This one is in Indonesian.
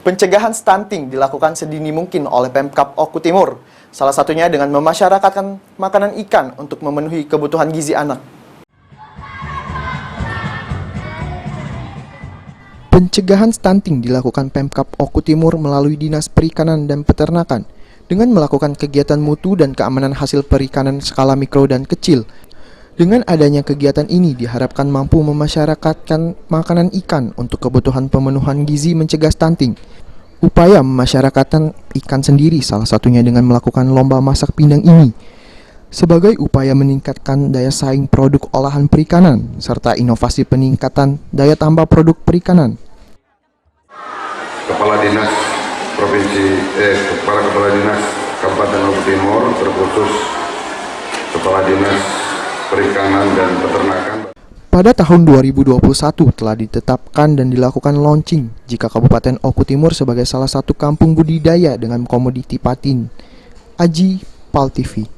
Pencegahan stunting dilakukan sedini mungkin oleh Pemkab Oku Timur, salah satunya dengan memasyarakatkan makanan ikan untuk memenuhi kebutuhan gizi anak. Pencegahan stunting dilakukan Pemkab Oku Timur melalui Dinas Perikanan dan Peternakan dengan melakukan kegiatan mutu dan keamanan hasil perikanan skala mikro dan kecil. Dengan adanya kegiatan ini diharapkan mampu memasyarakatkan makanan ikan untuk kebutuhan pemenuhan gizi mencegah stunting. Upaya memasyarakatkan ikan sendiri salah satunya dengan melakukan lomba masak pindang ini sebagai upaya meningkatkan daya saing produk olahan perikanan serta inovasi peningkatan daya tambah produk perikanan. Kepala Dinas Kepala Dinas Kabupaten Oku Timur, terkhusus Kepala Dinas Perikanan dan Peternakan. Pada tahun 2021 telah ditetapkan dan dilakukan launching jika Kabupaten Oku Timur sebagai salah satu kampung budidaya dengan komoditi patin. Aji, PAL TV.